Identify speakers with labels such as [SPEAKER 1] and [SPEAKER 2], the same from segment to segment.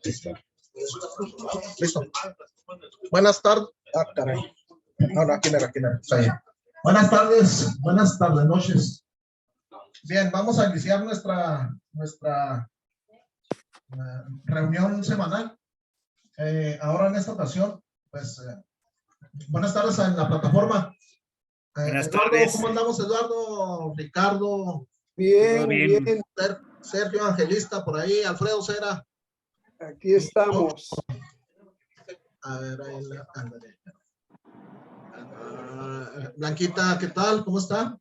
[SPEAKER 1] Listo. Listo. Buenas tardes. Ah, caray. No, no, aquí era. Está bien. Buenas tardes, noches. Bien, vamos a iniciar nuestra reunión semanal. Ahora en esta ocasión, pues, buenas tardes en la plataforma.
[SPEAKER 2] Buenas
[SPEAKER 1] Eduardo,
[SPEAKER 2] tardes.
[SPEAKER 1] ¿cómo andamos, Eduardo? Ricardo.
[SPEAKER 3] Bien.
[SPEAKER 1] Sergio Angelista por ahí, Alfredo Cera.
[SPEAKER 3] Aquí estamos.
[SPEAKER 1] A ver, ahí Blanquita, ¿qué tal? ¿Cómo está?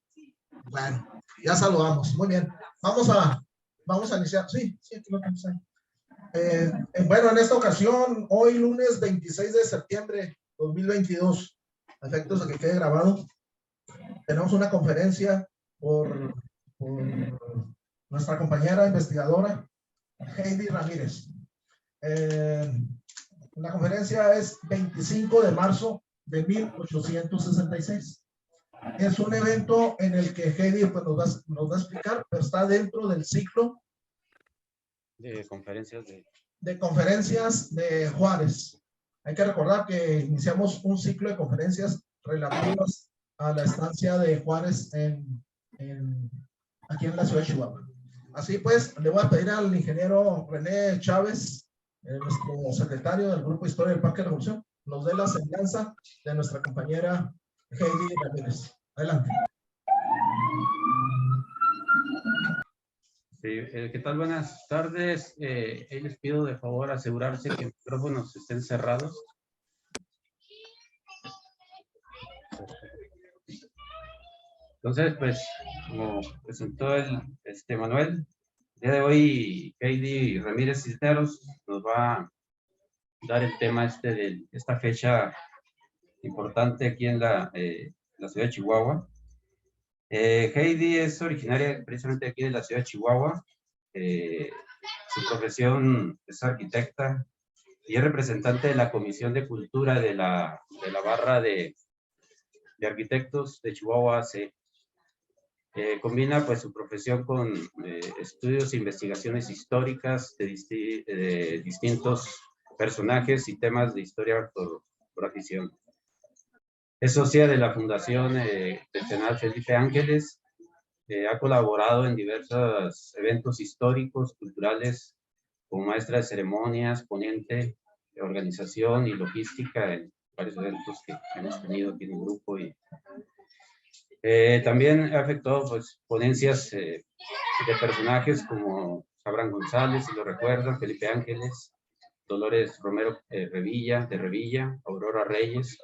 [SPEAKER 1] Bueno, ya saludamos. Muy bien. Vamos a iniciar. Sí, aquí lo tenemos ahí. Bueno, en esta ocasión, hoy lunes 26 de septiembre 2022, a efectos de que quede grabado, tenemos una conferencia por nuestra compañera investigadora, Heidi Ramírez. La conferencia es 25 de marzo de 1866. Es un evento en el que Heidi pues, nos va a explicar, pero está dentro del ciclo
[SPEAKER 2] de
[SPEAKER 1] conferencias de Juárez. Hay que recordar que iniciamos un ciclo de conferencias relativas a la estancia de Juárez aquí en la ciudad de Chihuahua. Así pues, le voy a pedir al ingeniero René Chávez, nuestro secretario del Grupo Historia del Parque de la Revolución, nos dé la semblanza de nuestra compañera Heidi Ramírez. Adelante.
[SPEAKER 2] Sí, ¿qué tal? Buenas tardes. Les pido de favor asegurarse que los micrófonos estén cerrados. Entonces, pues, como presentó Manuel, el día de hoy Heidi Ramírez Cisneros nos va a dar el tema de esta fecha importante aquí en la ciudad de Chihuahua. Heidi es originaria precisamente aquí de la ciudad de Chihuahua. Su profesión es arquitecta y es representante de la Comisión de Cultura de la Barra de Arquitectos de Chihuahua AC. Combina pues su profesión con estudios e investigaciones históricas de distintos personajes y temas de historia por afición. Es socia de la Fundación Centenario Felipe Ángeles. Ha colaborado en diversos eventos históricos, culturales, como maestra de ceremonias, ponente de organización y logística en varios eventos que hemos tenido aquí en el grupo. Y también ha efectuado pues, ponencias de personajes como Abraham González, si lo recuerdan, Felipe Ángeles, Dolores Romero Revilla, Aurora Reyes.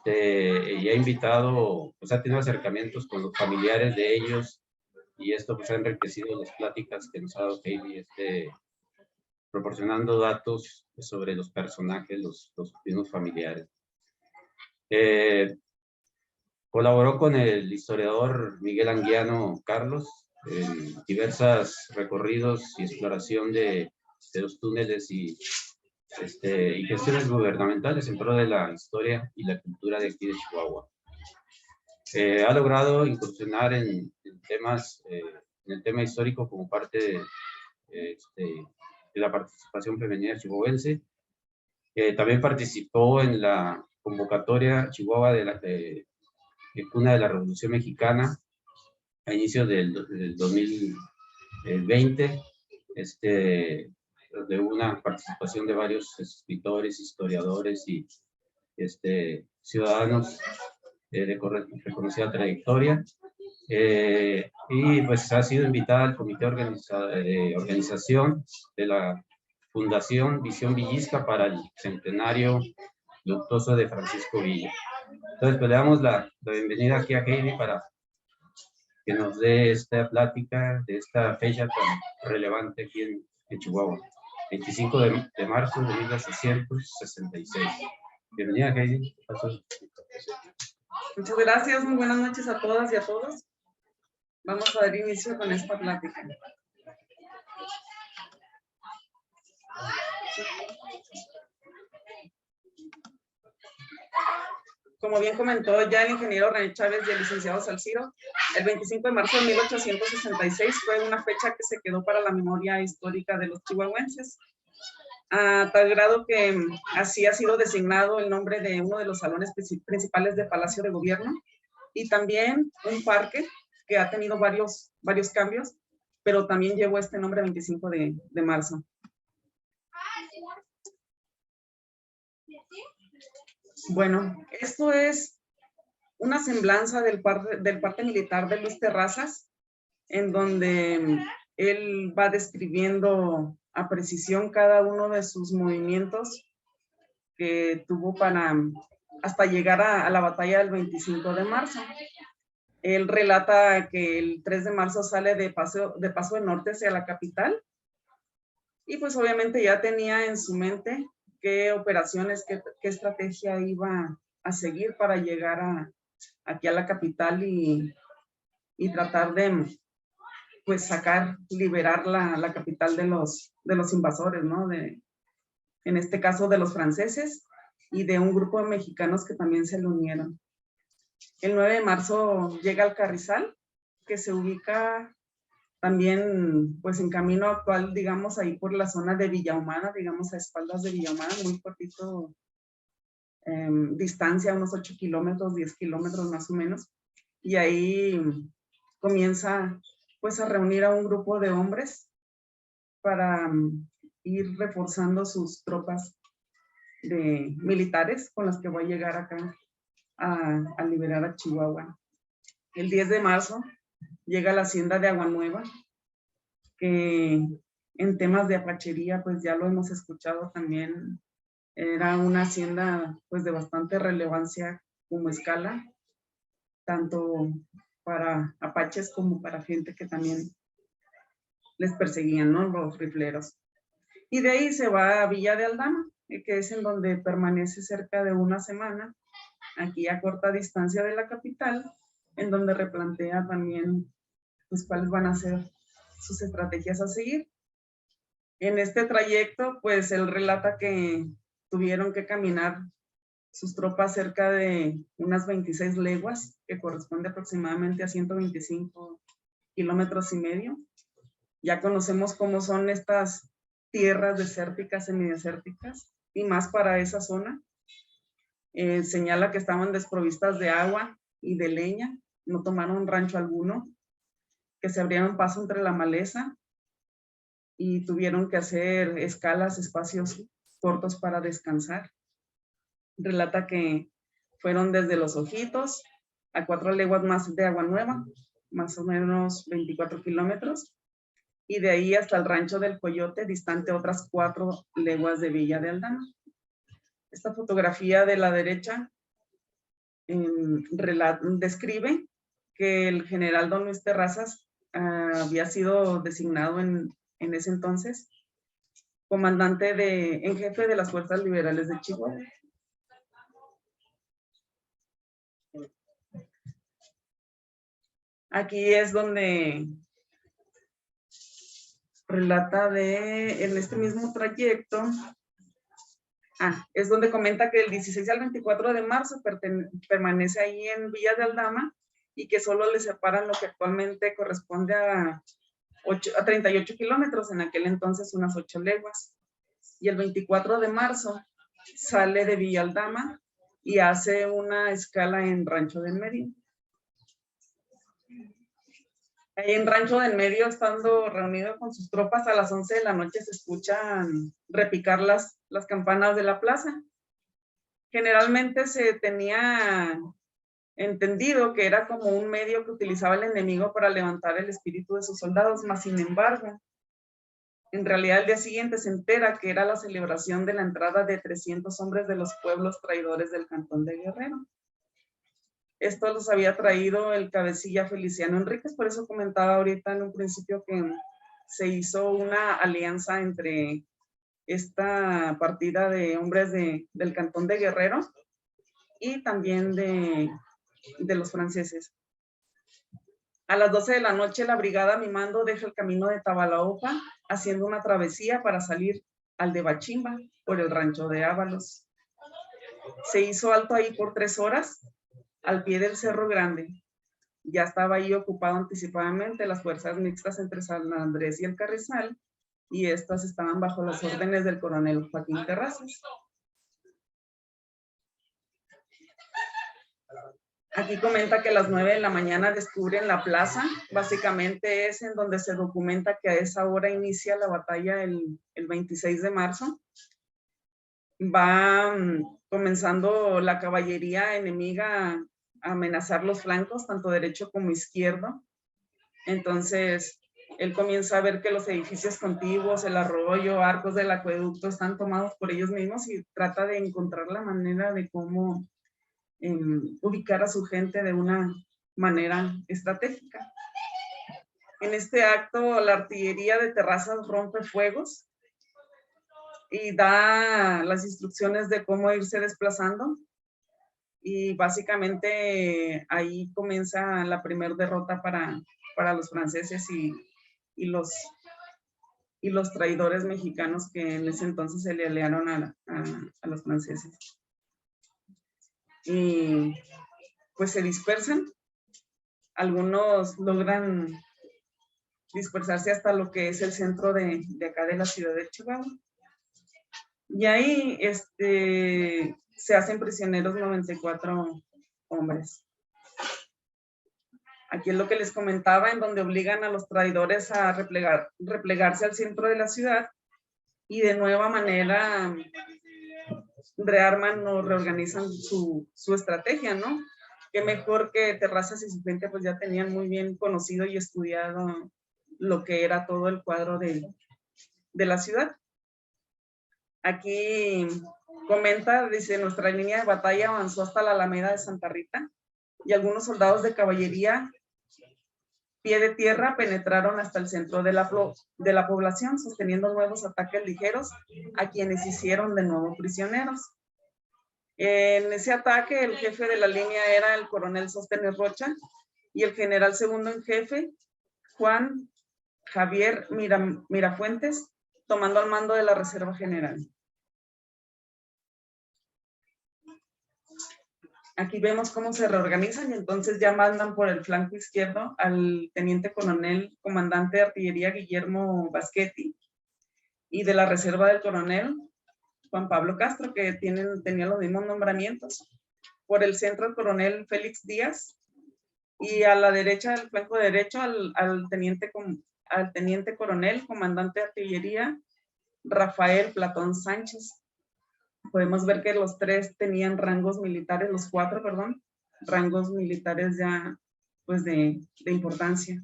[SPEAKER 2] Y ha invitado, pues ha tenido acercamientos con los familiares de ellos, y esto pues ha enriquecido las pláticas que nos ha dado Heidi, proporcionando datos sobre los personajes, los mismos familiares. Colaboró con el historiador Miguel Anguiano Carlos en diversos recorridos y exploración de los túneles y gestiones gubernamentales en pro de la historia y la cultura de aquí de Chihuahua. Ha logrado incursionar en el tema histórico como parte de la participación femenina chihuahuense. También participó en la convocatoria Chihuahua de Cuna de la Revolución Mexicana a inicios del 2020. De una participación de varios escritores, historiadores y ciudadanos de reconocida trayectoria. Y pues ha sido invitada al comité de organización de la Fundación Visión Villisca para el centenario luctuoso de Francisco Villa. Entonces, pues le damos la bienvenida aquí a Heidi para que nos dé esta plática de esta fecha tan relevante aquí en Chihuahua. 25 de marzo de 1866. Bienvenida, Heidi.
[SPEAKER 4] Muchas gracias, muy buenas noches a todas y a todos. Vamos a dar inicio con esta plática. Como bien comentó ya el ingeniero René Chávez y el licenciado Salciro, el 25 de marzo de 1866 fue una fecha que se quedó para la memoria histórica de los chihuahuenses. a tal grado que así ha sido designado el nombre de uno de los salones principales del Palacio de Gobierno, y también un parque que ha tenido varios cambios, pero también llevó este nombre 25 de marzo. Bueno, esto es una semblanza del parte militar de Luis Terrazas, en donde él va describiendo a precisión cada uno de sus movimientos que tuvo hasta llegar a la batalla del 25 de marzo. Él relata que el 3 de marzo sale de Paso del Norte hacia la capital, y pues obviamente ya tenía en su mente qué operaciones, qué estrategia iba a seguir para llegar aquí a la capital y tratar de pues liberar la capital de los invasores, ¿no? En este caso de los franceses y de un grupo de mexicanos que también se le unieron. El 9 de marzo llega al Carrizal, que se ubica también pues en camino actual, digamos, ahí por la zona de Villahumada, digamos a espaldas de Villahumada, muy cortito distancia, unos 8 kilómetros, 10 kilómetros más o menos. Y ahí comienza pues a reunir a un grupo de hombres para ir reforzando sus tropas militares con las que va a llegar acá a liberar a Chihuahua. El 10 de marzo llega a la hacienda de Agua Nueva, que en temas de apachería pues ya lo hemos escuchado también, era una hacienda pues de bastante relevancia como escala, tanto para apaches como para gente que también les perseguían, ¿no? Los rifleros. Y de ahí se va a Villa de Aldama, que es en donde permanece cerca de una semana, aquí a corta distancia de la capital, en donde replantea también pues cuáles van a ser sus estrategias a seguir. En este trayecto, pues él relata que tuvieron que caminar sus tropas cerca de unas 26 leguas, que corresponde aproximadamente a 125 kilómetros y medio. Ya conocemos cómo son estas tierras desérticas, semidesérticas, y más para esa zona. Señala que estaban desprovistas de agua y de leña, no tomaron rancho alguno, que se abrieron paso entre la maleza y tuvieron que hacer escalas, espacios cortos para descansar. Relata que fueron desde Los Ojitos a 4 leguas más de Agua Nueva, más o menos 24 kilómetros, y de ahí hasta el rancho del Coyote, distante otras 4 leguas de Villa de Aldama. Esta fotografía de la derecha describe que el general don Luis Terrazas había sido designado en ese entonces comandante en jefe de las Fuerzas Liberales de Chihuahua. Aquí es donde relata en este mismo trayecto, es donde comenta que del 16 al 24 de marzo permanece ahí en Villa de Aldama, y que solo le separan lo que actualmente corresponde a 38 kilómetros, en aquel entonces unas 8 leguas. Y el 24 de marzo sale de Villa Aldama y hace una escala en Rancho del Medio. Ahí en Rancho del Medio, estando reunido con sus tropas, a las 11 de la noche se escuchan repicar las campanas de la plaza. Generalmente se tenía entendido que era como un medio que utilizaba el enemigo para levantar el espíritu de sus soldados, mas sin embargo, en realidad el día siguiente se entera que era la celebración de la entrada de 300 hombres de los pueblos traidores del Cantón de Guerrero. Esto los había traído el cabecilla Feliciano Enríquez, por eso comentaba ahorita en un principio que se hizo una alianza entre esta partida de hombres del Cantón de Guerrero y también de los franceses. A las 12 de la noche la brigada Mi Mando deja el camino de Tabalaopa, haciendo una travesía para salir al de Bachimba por el rancho de Ábalos. Se hizo alto ahí por 3 horas al pie del Cerro Grande. Ya estaba ahí ocupado anticipadamente las fuerzas mixtas entre San Andrés y el Carrizal, y estas estaban bajo las órdenes del coronel Joaquín Terrazas. Aquí comenta que a las 9 de la mañana descubren la plaza, básicamente es en donde se documenta que a esa hora inicia la batalla el 26 de marzo. Va comenzando la caballería enemiga a amenazar los flancos, tanto derecho como izquierdo. Entonces, él comienza a ver que los edificios contiguos, el arroyo, arcos del acueducto están tomados por ellos mismos y trata de encontrar la manera de cómo ubicar a su gente de una manera estratégica. En este acto, la artillería de Terrazas rompe fuegos y da las instrucciones de cómo irse desplazando. Y básicamente ahí comienza la primera derrota para los franceses y los traidores mexicanos que en ese entonces se le aliaron a los franceses. Y pues se dispersan. Algunos logran dispersarse hasta lo que es el centro de acá de la ciudad de Chihuahua. Y ahí se hacen prisioneros 94 hombres. Aquí es lo que les comentaba, en donde obligan a los traidores a replegarse al centro de la ciudad y de nueva manera rearman o reorganizan su estrategia, ¿no? Qué mejor que Terrazas y su gente pues ya tenían muy bien conocido y estudiado lo que era todo el cuadro de la ciudad. Aquí comenta, dice, nuestra línea de batalla avanzó hasta la Alameda de Santa Rita y algunos soldados de caballería pie de tierra penetraron hasta el centro de la población, sosteniendo nuevos ataques ligeros a quienes hicieron de nuevo prisioneros. En ese ataque, el jefe de la línea era el coronel Sóstenes Rocha y el general segundo en jefe, Juan Javier Mirafuentes, tomando el mando de la Reserva General. Aquí vemos cómo se reorganizan y entonces ya mandan por el flanco izquierdo al teniente coronel comandante de artillería Guillermo Baschetti y de la reserva del coronel Juan Pablo Castro, que tenía los mismos nombramientos. Por el centro el coronel Félix Díaz y a la derecha, al flanco derecho, al teniente coronel comandante de artillería Rafael Platón Sánchez. Podemos ver que los tres tenían rangos militares, los cuatro, perdón, rangos militares ya pues de importancia.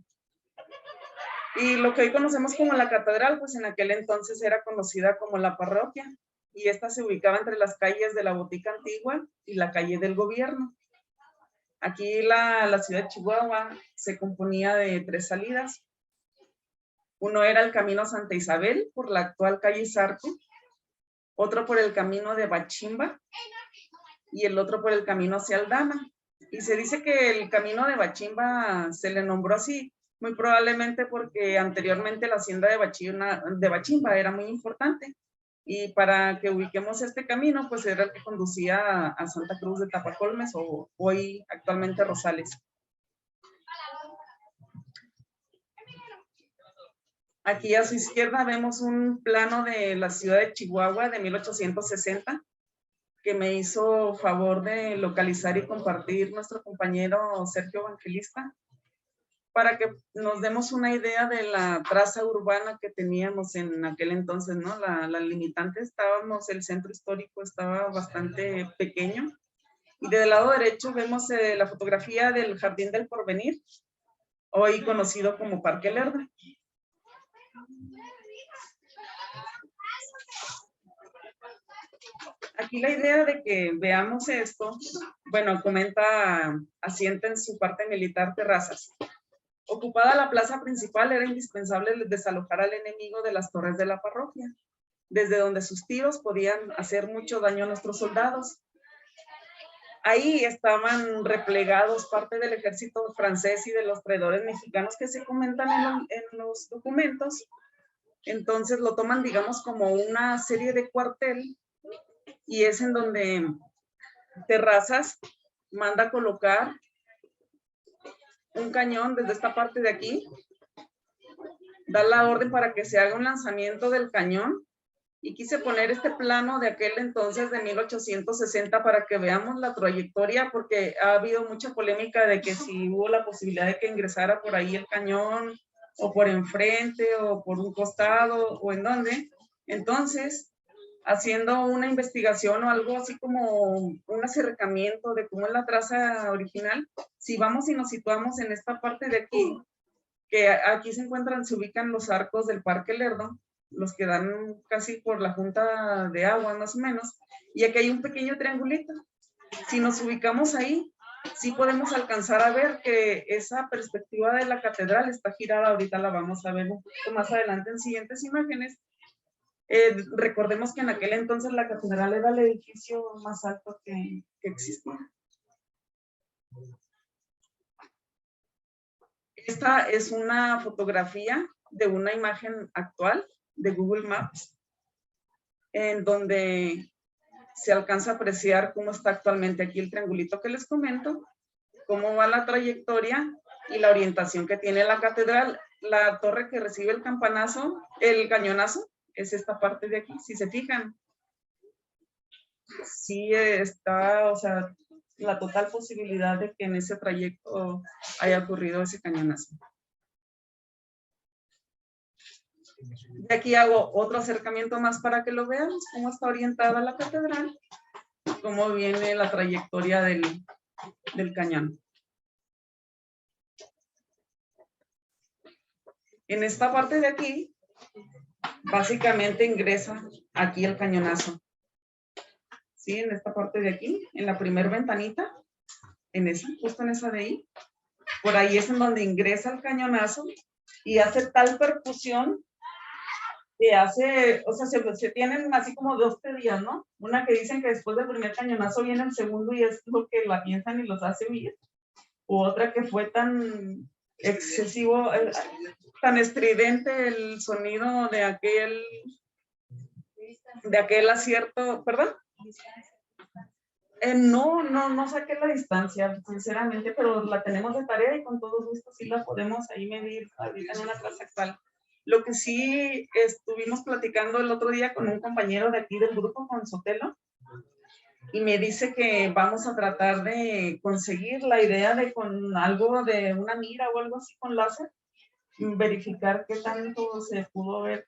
[SPEAKER 4] Y lo que hoy conocemos como la catedral, pues en aquel entonces era conocida como la parroquia, y esta se ubicaba entre las calles de la Botica Antigua y la calle del Gobierno. Aquí la ciudad de Chihuahua se componía de 3 salidas. Uno era el camino Santa Isabel, por la actual calle Zarco, otro por el camino de Bachimba y el otro por el camino hacia Aldama. Y se dice que el camino de Bachimba se le nombró así, muy probablemente porque anteriormente la hacienda de Bachimba era muy importante. Y para que ubiquemos este camino, pues era el que conducía a Santa Cruz de Tapacolmes o hoy actualmente Rosales. Aquí a su izquierda vemos un plano de la ciudad de Chihuahua de 1860 que me hizo favor de localizar y compartir nuestro compañero Sergio Evangelista para que nos demos una idea de la traza urbana que teníamos en aquel entonces, ¿no? La limitante el centro histórico estaba bastante pequeño. Y del lado derecho vemos la fotografía del Jardín del Porvenir, hoy conocido como Parque Lerdo. Aquí la idea de que veamos esto, bueno, comenta, asienta en su parte militar Terrazas. Ocupada la plaza principal, era indispensable desalojar al enemigo de las torres de la parroquia, desde donde sus tiros podían hacer mucho daño a nuestros soldados. Ahí estaban replegados parte del ejército francés y de los traidores mexicanos que se comentan en los documentos. Entonces lo toman, digamos, como una serie de cuartel, y es en donde Terrazas manda colocar un cañón desde esta parte de aquí da la orden para que se haga un lanzamiento del cañón. Y quise poner este plano de aquel entonces de 1860 para que veamos la trayectoria, porque ha habido mucha polémica de que si hubo la posibilidad de que ingresara por ahí el cañón, o por enfrente, o por un costado, o en dónde. Entonces, haciendo una investigación o algo así como un acercamiento de cómo es la traza original, si vamos y nos situamos en esta parte de aquí, que aquí se ubican los arcos del Parque Lerdo, los que dan casi por la junta de agua más o menos, y aquí hay un pequeño triangulito. Si nos ubicamos ahí, sí podemos alcanzar a ver que esa perspectiva de la catedral está girada. Ahorita la vamos a ver un poquito más adelante en siguientes imágenes. Recordemos que en aquel entonces la catedral era el edificio más alto que existía. Esta es una fotografía de una imagen actual de Google Maps, en donde se alcanza a apreciar cómo está actualmente aquí el triangulito que les comento, cómo va la trayectoria y la orientación que tiene la catedral. La torre que recibe el campanazo, el cañonazo, es esta parte de aquí. Si se fijan, sí está, o sea, la total posibilidad de que en ese trayecto haya ocurrido ese cañonazo. De aquí hago otro acercamiento más para que lo veamos, cómo está orientada la catedral, cómo viene la trayectoria del cañón. En esta parte de aquí, básicamente ingresa aquí el cañonazo. ¿Sí? En esta parte de aquí, en la primera ventanita, en esa, justo en esa de ahí, por ahí es en donde ingresa el cañonazo y hace tal percusión que hace, o sea, se tienen así como dos teorías, ¿no? Una que dicen que después del primer cañonazo viene el segundo y es lo que la piensan y los hace huir. U otra que fue tan excesivo, tan estridente el sonido de aquel acierto, ¿perdón? No saqué la distancia, sinceramente, pero la tenemos de tarea y con todo gusto sí la podemos ahí medir ahorita en una clase actual. Lo que sí estuvimos platicando el otro día con un compañero de aquí del grupo, con Sotelo, y me dice que vamos a tratar de conseguir la idea de con algo de una mira o algo así con láser, verificar qué tanto se pudo haber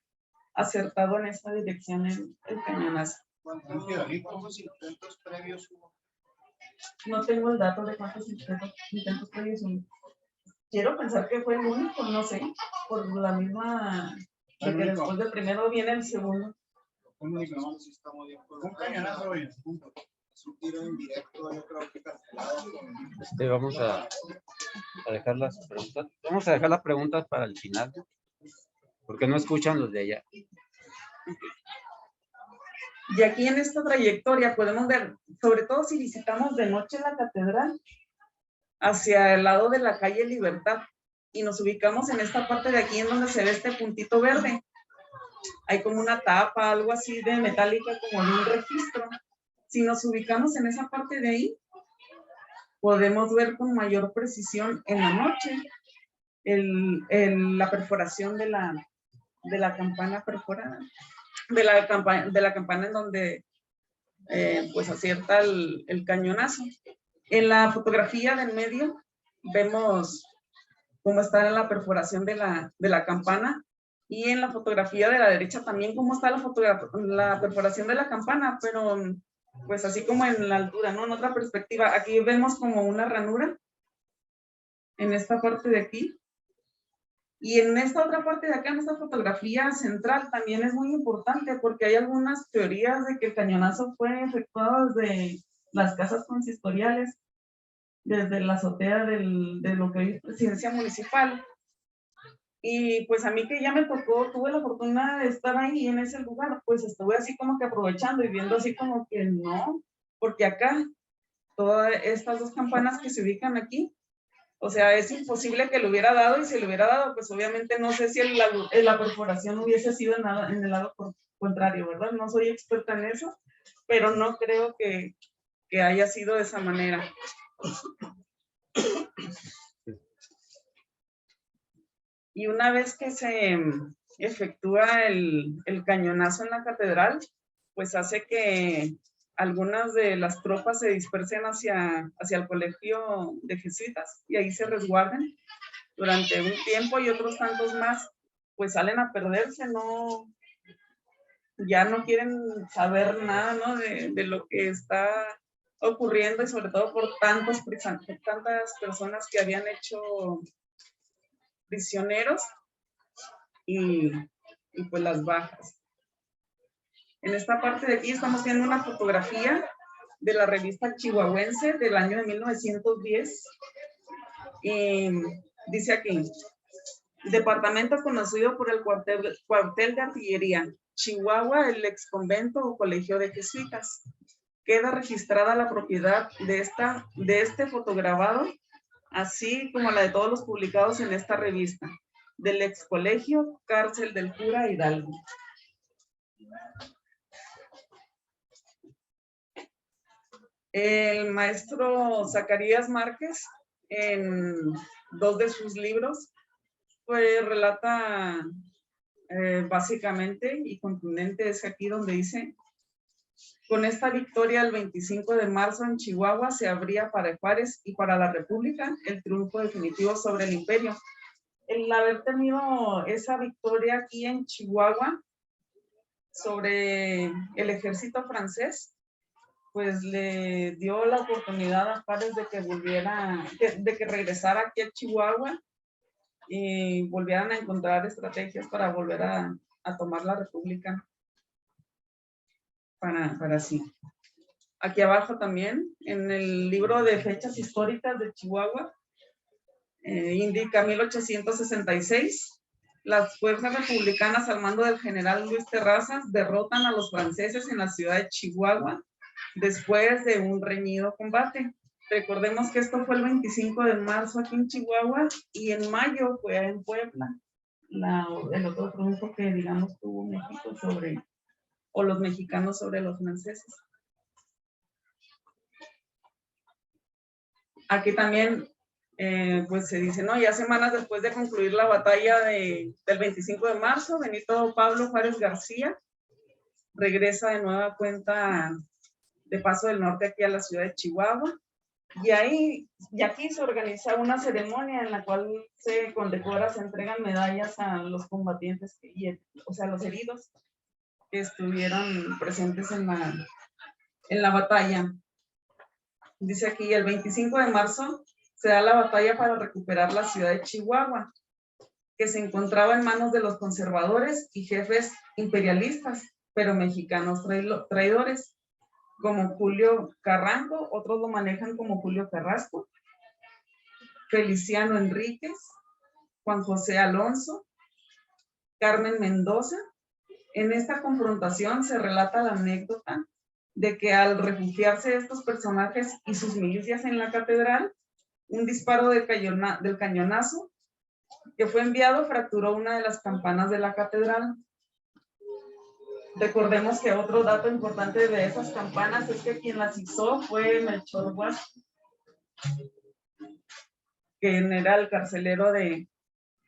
[SPEAKER 4] acertado en esta dirección el cañonazo.
[SPEAKER 5] ¿Cuántos intentos previos hubo?
[SPEAKER 4] No tengo el dato de cuántos intentos previos hubo. Quiero pensar que fue el único, no sé, por la misma, de que después del primero viene el segundo.
[SPEAKER 5] Un cañonazo bien, punto. Es un tiro indirecto, yo creo que cancelado.
[SPEAKER 2] Vamos a dejar las preguntas. Vamos a dejar las preguntas para el final, porque no escuchan los de allá.
[SPEAKER 4] Y aquí en esta trayectoria podemos ver, sobre todo si visitamos de noche la catedral, hacia el lado de la calle Libertad, y nos ubicamos en esta parte de aquí en donde se ve este puntito verde. Hay como una tapa, algo así de metálica, como de un registro. Si nos ubicamos en esa parte de ahí, podemos ver con mayor precisión en la noche la perforación de la campana perforada, de la campana en donde pues acierta el cañonazo. En la fotografía del medio vemos cómo está la perforación de la campana, y en la fotografía de la derecha también cómo está la perforación de la campana, pero pues así como en la altura, ¿no? En otra perspectiva. Aquí vemos como una ranura en esta parte de aquí. Y en esta otra parte de acá, en esta fotografía central, también es muy importante porque hay algunas teorías de que el cañonazo fue efectuado desde las casas consistoriales, desde la azotea de lo que es presidencia municipal. Y pues a mí que ya me tocó, tuve la fortuna de estar ahí en ese lugar, pues estuve así como que aprovechando y viendo así como que no, porque acá, todas estas dos campanas que se ubican aquí, o sea, es imposible que lo hubiera dado, y si lo hubiera dado, pues obviamente no sé si la perforación hubiese sido en el lado contrario, ¿verdad? No soy experta en eso, pero no creo que haya sido de esa manera. Y una vez que se efectúa el cañonazo en la catedral, pues hace que algunas de las tropas se dispersen hacia el colegio de jesuitas y ahí se resguarden durante un tiempo, y otros tantos más pues salen a perderse, ya no quieren saber nada, ¿no? de lo que está ocurriendo, y sobre todo por tantas personas que habían hecho prisioneros y pues las bajas. En esta parte de aquí estamos viendo una fotografía de la revista chihuahuense del año de 1910. Y dice aquí: departamento conocido por el cuartel de artillería, Chihuahua, el ex convento o colegio de jesuitas. Queda registrada la propiedad de este fotograbado, así como la de todos los publicados en esta revista, del ex colegio, cárcel del cura Hidalgo. El maestro Zacarías Márquez, en 2 de sus libros, pues relata básicamente y contundente, es aquí donde dice: con esta victoria el 25 de marzo en Chihuahua se abría para Juárez y para la República el triunfo definitivo sobre el imperio. El haber tenido esa victoria aquí en Chihuahua sobre el ejército francés, pues le dio la oportunidad a Juárez de que regresara aquí a Chihuahua y volvieran a encontrar estrategias para volver a tomar la República para sí. Aquí abajo también, en el libro de fechas históricas de Chihuahua, indica 1866, las fuerzas republicanas al mando del general Luis Terrazas derrotan a los franceses en la ciudad de Chihuahua después de un reñido combate. Recordemos que esto fue el 25 de marzo aquí en Chihuahua, y en mayo fue en Puebla, el otro triunfo que, digamos, tuvo México los mexicanos sobre los franceses. Aquí también, pues se dice, ¿no? Ya semanas después de concluir la batalla del 25 de marzo, Benito Pablo Juárez García regresa de nueva cuenta de Paso del Norte aquí a la ciudad de Chihuahua. Y aquí se organiza una ceremonia en la cual se condecora, se entregan medallas a los combatientes, o sea, los heridos que estuvieron presentes en la batalla. Dice aquí: el 25 de marzo se da la batalla para recuperar la ciudad de Chihuahua, que se encontraba en manos de los conservadores y jefes imperialistas, pero mexicanos traidores, como Julio Carranco, otros lo manejan como Julio Carrasco, Feliciano Enríquez, Juan José Alonso, Carmen Mendoza. En esta confrontación se relata la anécdota de que al refugiarse estos personajes y sus milicias en la catedral, un disparo del cañonazo que fue enviado fracturó una de las campanas de la catedral. Recordemos que otro dato importante de esas campanas es que quien las hizo fue Melchor Huasco, quien era el carcelero de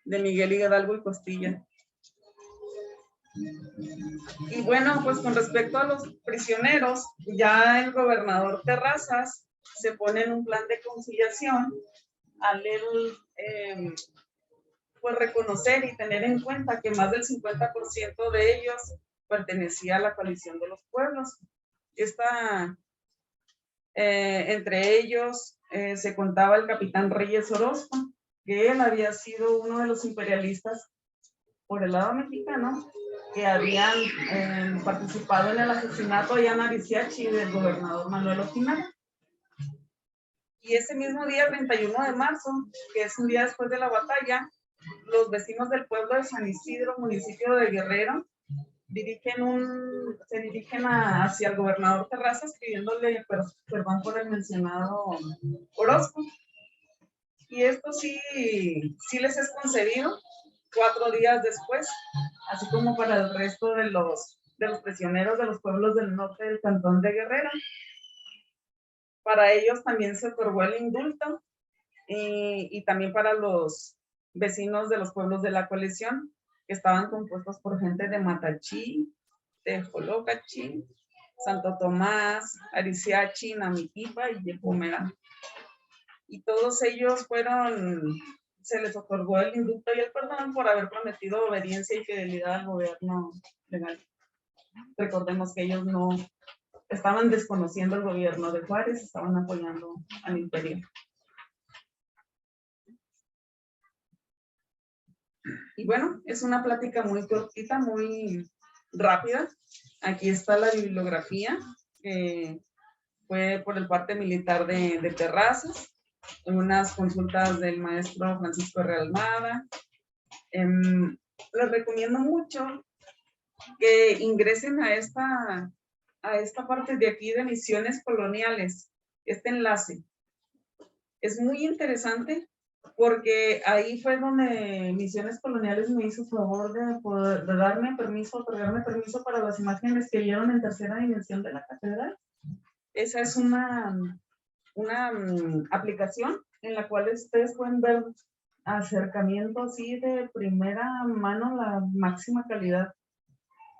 [SPEAKER 4] Miguel Hidalgo y Costilla. Y bueno, pues con respecto a los prisioneros, ya el gobernador Terrazas se pone en un plan de conciliación al él pues reconocer y tener en cuenta que más del 50% de ellos pertenecía a la coalición de los pueblos. Entre ellos se contaba el capitán Reyes Orozco, que él había sido uno de los imperialistas por el lado mexicano que habían participado en el asesinato de Ana Bisiachi del gobernador Manuel Ojinaga. Y ese mismo día, 31 de marzo, que es un día después de la batalla, los vecinos del pueblo de San Isidro, municipio de Guerrero, se dirigen hacia el gobernador Terrazas pidiéndole perdón por el mencionado Orozco. Y esto sí les es concedido 4 días después, así como para el resto de los prisioneros de los pueblos del norte del cantón de Guerrero. Para ellos también se otorgó el indulto, y también para los vecinos de los pueblos de la coalición, que estaban compuestos por gente de Matachí, de Jolocachí, Santo Tomás, Ariciachi, Namitipa y Yepomera. Y todos ellos se les otorgó el indulto y el perdón por haber prometido obediencia y fidelidad al gobierno legal. Recordemos que ellos no estaban desconociendo el gobierno de Juárez, estaban apoyando al imperio. Y bueno, es una plática muy cortita, muy rápida. Aquí está la bibliografía, que fue por el parte militar de Terrazas, unas consultas del maestro Francisco Real Almada. Les recomiendo mucho que ingresen a esta parte de aquí de Misiones Coloniales, este enlace. Es muy interesante porque ahí fue donde Misiones Coloniales me hizo favor de darme permiso, otorgarme permiso para las imágenes que vieron en tercera dimensión de la catedral. Esa es una aplicación en la cual ustedes pueden ver acercamiento así de primera mano, la máxima calidad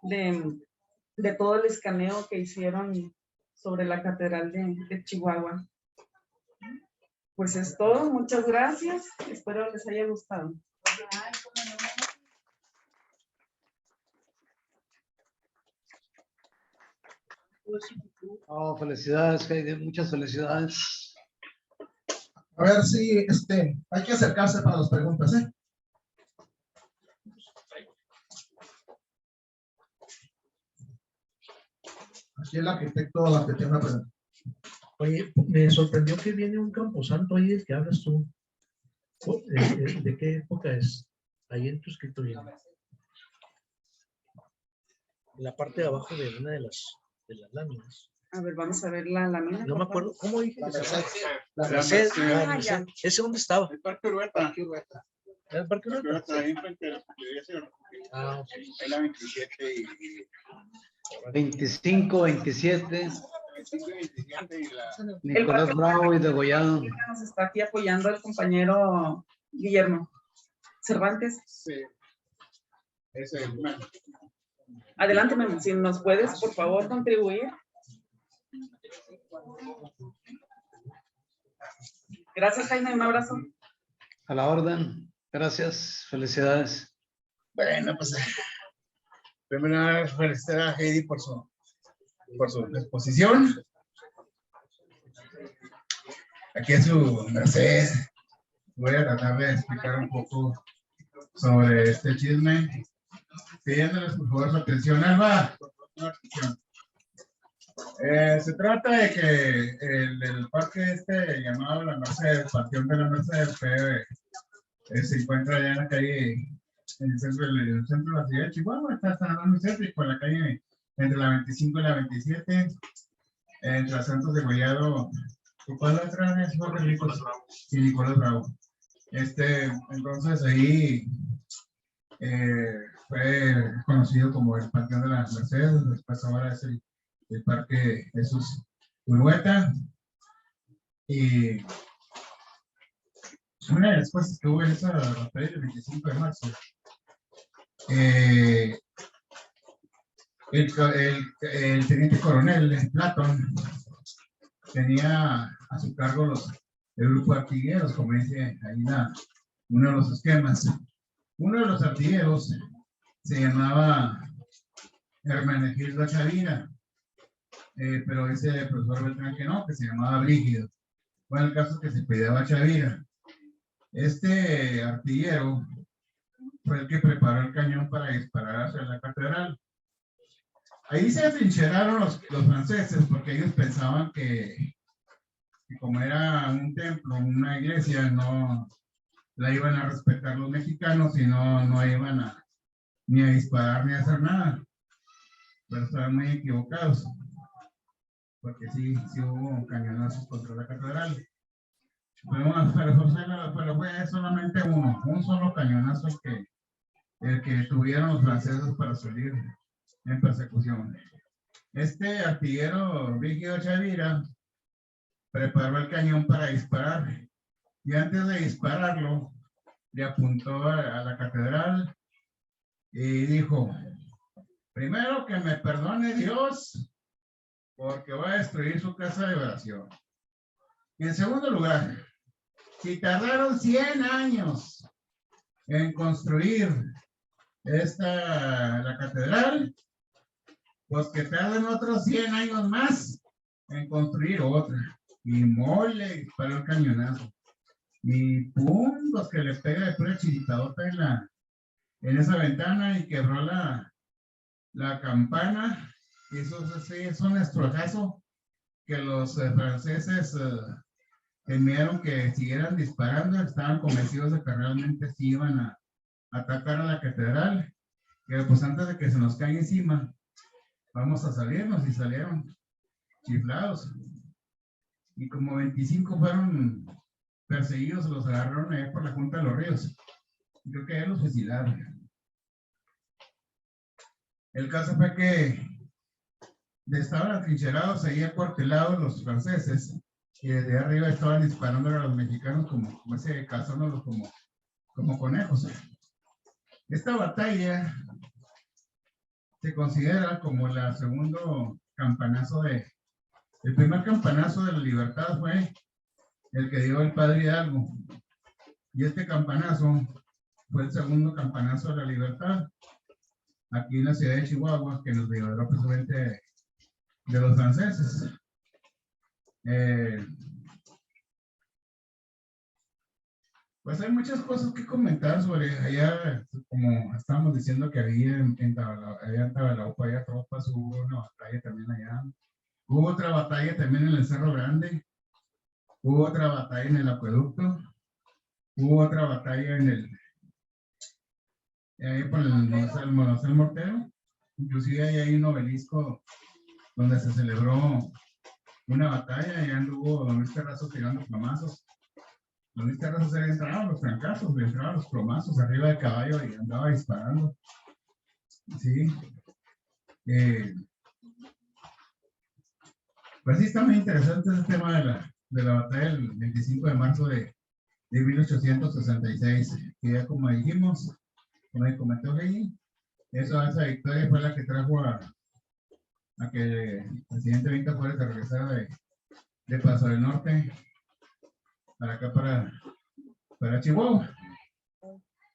[SPEAKER 4] de todo el escaneo que hicieron sobre la catedral de Chihuahua. Pues es todo, muchas gracias, espero les haya gustado.
[SPEAKER 6] Oh, felicidades, Heidi, muchas felicidades.
[SPEAKER 1] A ver si hay que acercarse para las preguntas, ¿eh? Aquí el arquitecto la que tiene una pregunta.
[SPEAKER 7] Oye, me sorprendió que viene un camposanto ahí del que hablas tú. ¿De qué época es? Ahí en tu escritorio. En la parte de abajo de una de las láminas.
[SPEAKER 4] A ver, vamos a ver la lámina.
[SPEAKER 7] No me acuerdo, ¿cómo dije?
[SPEAKER 5] La
[SPEAKER 7] que se
[SPEAKER 5] Merced.
[SPEAKER 7] llama?
[SPEAKER 5] La
[SPEAKER 7] Merced,
[SPEAKER 5] Merced.
[SPEAKER 7] la
[SPEAKER 4] Ah,
[SPEAKER 7] Merced.
[SPEAKER 4] ya.
[SPEAKER 7] ¿Ese dónde estaba?
[SPEAKER 5] El Parque Urueta.
[SPEAKER 7] ¿Era el Parque
[SPEAKER 5] Parque
[SPEAKER 7] Urueta?
[SPEAKER 5] Urueta, ahí enfrente de la Secretaría.
[SPEAKER 7] Ah, ok.
[SPEAKER 5] Ahí la 27 y
[SPEAKER 6] 25, 27,
[SPEAKER 5] 25 y 27 y la...
[SPEAKER 6] Nicolás Bravo y Degollado.
[SPEAKER 4] Nos está aquí apoyando el compañero Guillermo Cervantes.
[SPEAKER 5] Sí. Ese es bueno.
[SPEAKER 4] Adelante, Memo, si nos puedes, por favor, contribuir. Gracias, Jaime, un abrazo.
[SPEAKER 6] A la orden. Gracias. Felicidades.
[SPEAKER 5] Bueno, pues primero felicitar a Heidi por su exposición. Aquí es su merced. Voy a tratar de explicar un poco sobre este chisme. Pidiéndoles por favor su atención. Alba, se trata de que el parque llamado La Merced, el Panteón de la Merced, se encuentra allá en la calle, en el centro de la ciudad de Chihuahua, está muy céntrico, en la calle entre la 25 y la 27, entre las Santos de Gollado, ¿cuál la otra es? Jorge Ricos y Nicolás Bravo. Entonces ahí fue conocido como el Panteón de la Merced, después ahora es el Parque Jesús Urueta. Y una de las cosas que hubo en esa batalla del 25 de marzo, el teniente coronel Platón tenía a su cargo el grupo de artilleros, como dice ahí uno de los esquemas. Uno de los artilleros se llamaba Hermenegildo Chavira, pero ese profesor Beltrán que no, que se llamaba Brígido. Bueno, el caso es que se pedía Chavira. Este artillero fue el que preparó el cañón para disparar hacia la catedral. Ahí se atrincheraron los franceses porque ellos pensaban que como era un templo, una iglesia, no la iban a respetar los mexicanos y no iban ni a disparar ni a hacer nada. Pero estaban muy equivocados, porque sí hubo cañonazos contra la catedral. Pero fue solamente un solo cañonazo el que tuvieron los franceses para salir en persecución. Este artillero Brígido Chavira preparó el cañón para disparar y antes de dispararlo le apuntó a la catedral y dijo, primero que me perdone Dios, porque voy a destruir su casa de oración. Y en segundo lugar, si tardaron 100 años en construir la catedral, pues que tarden otros 100 años más en construir otra. Y mole, disparó el cañonazo. Y pum, los que le pega de pura chiritadota en esa ventana y quebró la campana. Y eso sí es un estrujazo que los franceses temieron que siguieran disparando. Estaban convencidos de que realmente sí iban a atacar a la catedral. Pero pues antes de que se nos caiga encima, vamos a salirnos, y salieron chiflados. Y como 25 fueron perseguidos, los agarraron allá por la Junta de los Ríos. Creo que allá los fusilaron. El caso fue que estaban atrincherados ahí acuartelados los franceses, y desde arriba estaban disparando a los mexicanos como ese cazándolos como conejos. Esta batalla se considera como el segundo campanazo el primer campanazo de la libertad fue el que dio el padre Hidalgo. Y este campanazo fue el segundo campanazo de la libertad aquí en la ciudad de Chihuahua, que nos liberó precisamente de los franceses. Pues hay muchas cosas que comentar sobre allá, como estábamos diciendo que había en Tabalaupa, había tropas, hubo una batalla también allá. Hubo otra batalla también en el Cerro Grande, hubo otra batalla en el Acueducto, hubo otra batalla ahí por el Monacel Mortero. Inclusive ahí hay un obelisco donde se celebró una batalla y anduvo Don Luis Terrazzo tirando plomazos. Don Luis Terrazzo se entraba los trancazos, le entraban los plomazos arriba del caballo y andaba disparando. Sí. Pues sí, está muy interesante ese tema de la batalla del 25 de marzo de 1866, que ya como dijimos, como comentó Heidi, esa victoria fue la que trajo a que el presidente Benito Juárez regresara de Paso del Norte para acá, para Chihuahua.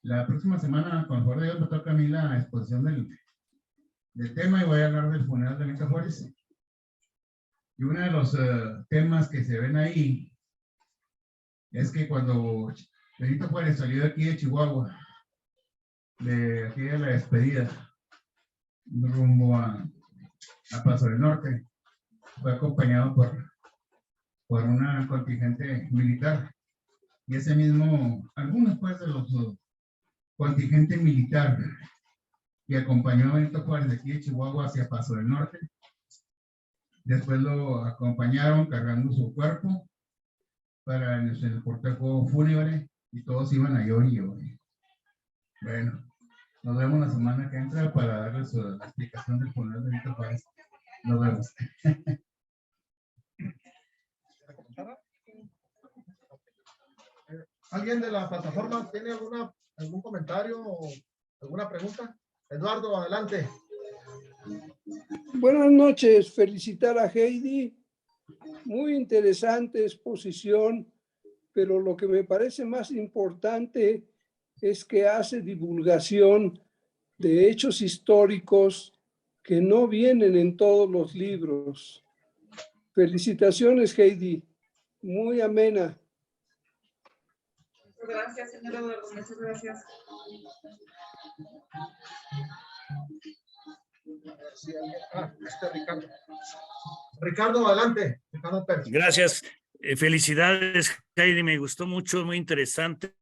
[SPEAKER 5] La próxima semana, con el favor de Dios, me toca a mí la exposición del tema y voy a hablar del funeral de Benito Juárez. Y uno de los temas que se ven ahí es que cuando Benito Juárez salió de aquí de Chihuahua, de aquí de la despedida, rumbo a Paso del Norte, fue acompañado por una contingente militar. Y ese mismo, algunos pues de los contingente militar que acompañó a Benito Juárez de aquí de Chihuahua hacia Paso del Norte, después lo acompañaron cargando su cuerpo para en el cortejo fúnebre y todos iban a llorar y llorar. Bueno, nos vemos la semana que entra para darles la explicación del funeral de Benito Juárez. Nos vemos.
[SPEAKER 1] ¿Alguien de la plataforma tiene algún comentario o alguna pregunta? Eduardo, adelante.
[SPEAKER 3] Buenas noches, felicitar a Heidi. Muy interesante exposición, pero lo que me parece más importante es que hace divulgación de hechos históricos que no vienen en todos los libros. Felicitaciones, Heidi. Muy amena.
[SPEAKER 4] Muchas gracias, señor Eduardo. Muchas gracias.
[SPEAKER 1] Ricardo. Ricardo, adelante. Ricardo Pérez.
[SPEAKER 8] Gracias. Felicidades, Heidi. Me gustó mucho, muy interesante.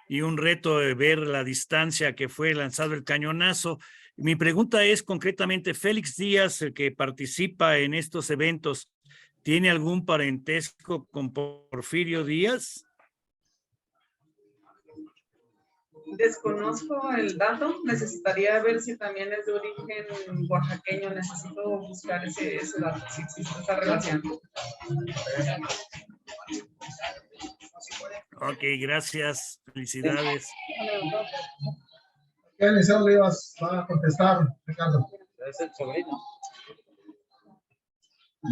[SPEAKER 8] Y un reto de ver la distancia que fue lanzado el cañonazo. Mi pregunta es concretamente, Félix Díaz, el que participa en estos eventos, ¿tiene algún parentesco con Porfirio Díaz?
[SPEAKER 4] Desconozco el dato, necesitaría ver si también es de origen oaxaqueño, necesito buscar ese dato, si existe esta relación.
[SPEAKER 8] Ok, gracias. Felicidades.
[SPEAKER 1] ¿Qué licenciado Olivas va a contestar, Ricardo?
[SPEAKER 2] Es el sobrino.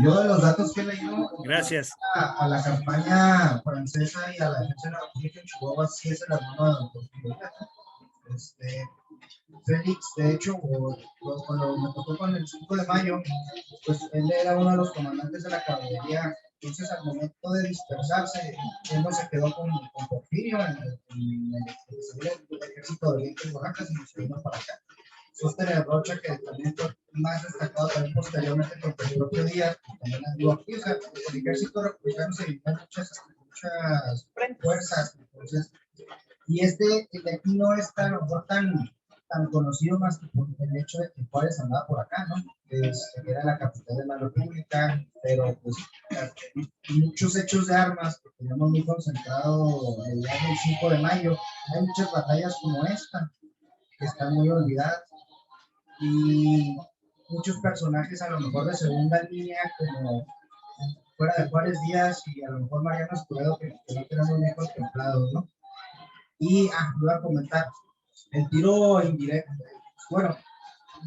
[SPEAKER 5] Yo de los datos que he leído
[SPEAKER 8] Gracias.
[SPEAKER 5] a la campaña francesa y a la defensa de la República en Chihuahua, sí es el hermano de don Porfirio. Félix, de hecho, cuando me tocó con el 5 de mayo, pues él era uno de los comandantes de la caballería. Entonces, al momento de dispersarse, él no se quedó con Porfirio en el ejército de Oriente y Oaxaca, sino se vino para acá. Sostener Rocha, que también fue más destacado también posteriormente con el propio Díaz, también anduvo aquí. O sea, el ejército republicano se vivió muchas fuerzas. Entonces, y el de aquí no es tan conocido más que por el hecho de que Juárez andaba por acá, ¿no? Que era la capital de la República, pero pues muchos hechos de armas que tenemos muy concentrado el día del 5 de mayo. Hay muchas batallas como esta, que están muy olvidadas, y muchos personajes a lo mejor de segunda línea, como fuera de Juárez Díaz y a lo mejor Mariano Escobedo, que no tenemos bien contemplados, ¿no? Y iba a comentar, el tiro indirecto, bueno,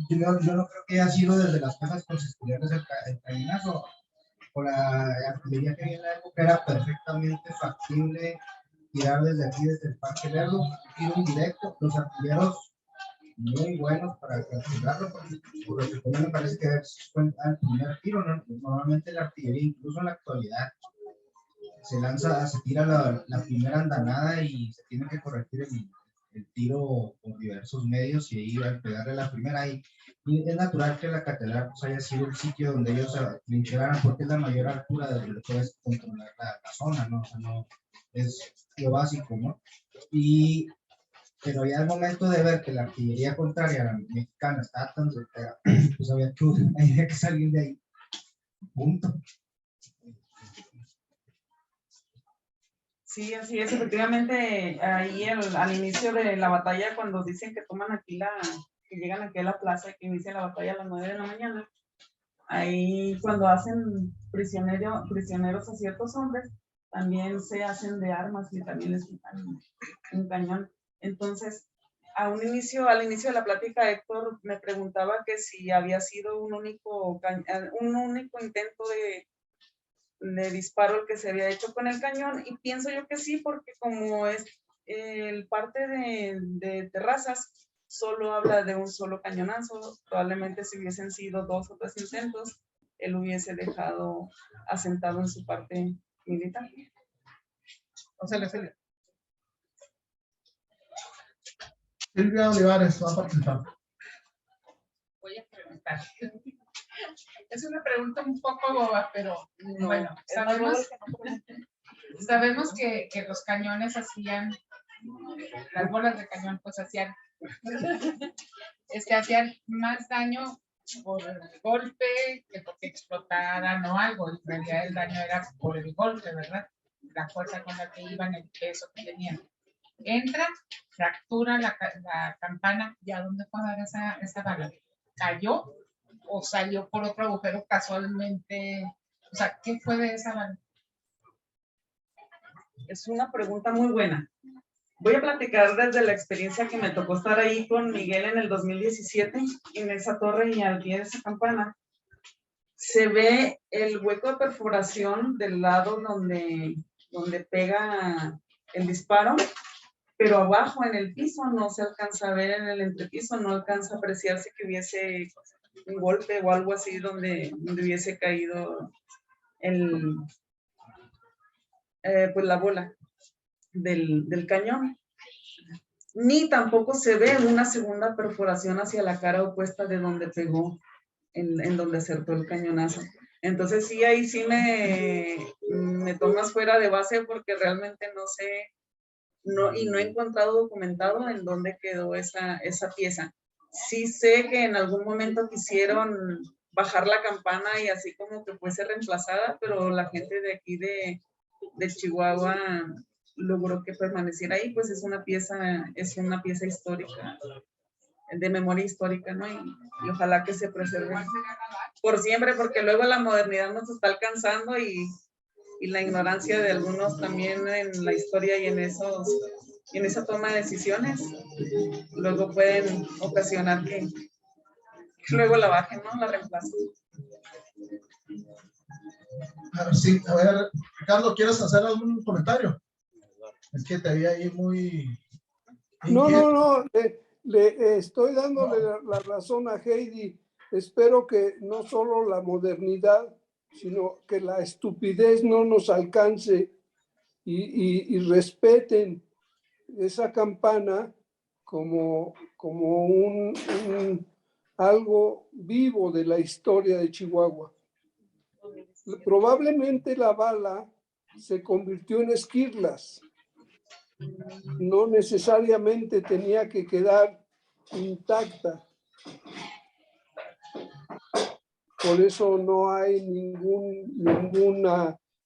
[SPEAKER 5] yo no creo que haya sido desde las casas consistoriales el cañonazo. Por la artillería que había en la época era perfectamente factible tirar desde aquí, desde el Parque Lerdo, tiro indirecto. Los artilleros muy buenos para capturarlo, porque por lo que también me parece que fue el primer tiro, ¿no? Normalmente la artillería, incluso en la actualidad, se tira la primera andanada y se tiene que corregir el tiro por diversos medios, y ahí al pegarle la primera, y es natural que la catedral pues haya sido el sitio donde ellos se trincheraran, porque es la mayor altura de donde puedes controlar la zona, ¿no? O sea, no es lo básico, ¿no? Pero ya al momento de ver que la artillería contraria a la mexicana estaba tan cerca, pues había que salir de ahí. Punto.
[SPEAKER 4] Sí, así es, efectivamente, ahí al inicio de la batalla, cuando dicen que toman aquí que llegan aquí a la plaza y que inicia la batalla a las 9 de la mañana, ahí cuando hacen prisioneros a ciertos hombres, también se hacen de armas y también les quitan un cañón. Entonces, al inicio de la plática, Héctor me preguntaba que si había sido un único intento de disparo el que se había hecho con el cañón, y pienso yo que sí, porque como es el parte de Terrazas solo habla de un solo cañonazo, probablemente si hubiesen sido 2 o 3 intentos, él hubiese dejado asentado en su parte militar.
[SPEAKER 1] O sea, Silvia Olivares va a participar.
[SPEAKER 9] Voy a preguntar. Es una pregunta un poco boba, pero no, bueno, sabemos que los cañones hacían, las bolas de cañón pues hacían más daño por el golpe que porque explotaran o algo. En realidad el daño era por el golpe, ¿verdad? La fuerza con la que iban, el peso que tenían. Entra, fractura la campana, ¿y a dónde fue a dar esa bala? ¿Cayó o salió por otro agujero casualmente? O sea, ¿qué fue de esa bala?
[SPEAKER 4] Es una pregunta muy buena. Voy a platicar desde la experiencia que me tocó estar ahí con Miguel en el 2017, en esa torre y al pie de esa campana. Se ve el hueco de perforación del lado donde pega el disparo, pero abajo en el piso no se alcanza a ver, en el entrepiso no alcanza a apreciarse que hubiese un golpe o algo así donde hubiese caído pues la bola del cañón. Ni tampoco se ve una segunda perforación hacia la cara opuesta de donde pegó, en donde acertó el cañonazo. Entonces sí, ahí sí me tomas fuera de base, porque realmente no sé, y no he encontrado documentado en dónde quedó esa pieza. Sí sé que en algún momento quisieron bajar la campana y así como que fuese reemplazada, pero la gente de aquí de Chihuahua logró que permaneciera ahí, pues es una pieza histórica, de memoria histórica, ¿no? Y ojalá que se preserve por siempre, porque luego la modernidad nos está alcanzando y y la ignorancia de algunos también en la historia y en esa toma de decisiones, luego pueden ocasionar que luego la bajen, ¿no? La reemplacen.
[SPEAKER 1] Sí, a ver, Ricardo, ¿quieres hacer algún comentario? Es que te vi ahí muy...
[SPEAKER 3] No, le estoy dándole la razón a Heidi. Espero que no solo la modernidad, sino que la estupidez no nos alcance y respeten esa campana como algo vivo de la historia de Chihuahua. Probablemente la bala se convirtió en esquirlas. No necesariamente tenía que quedar intacta. Por eso no hay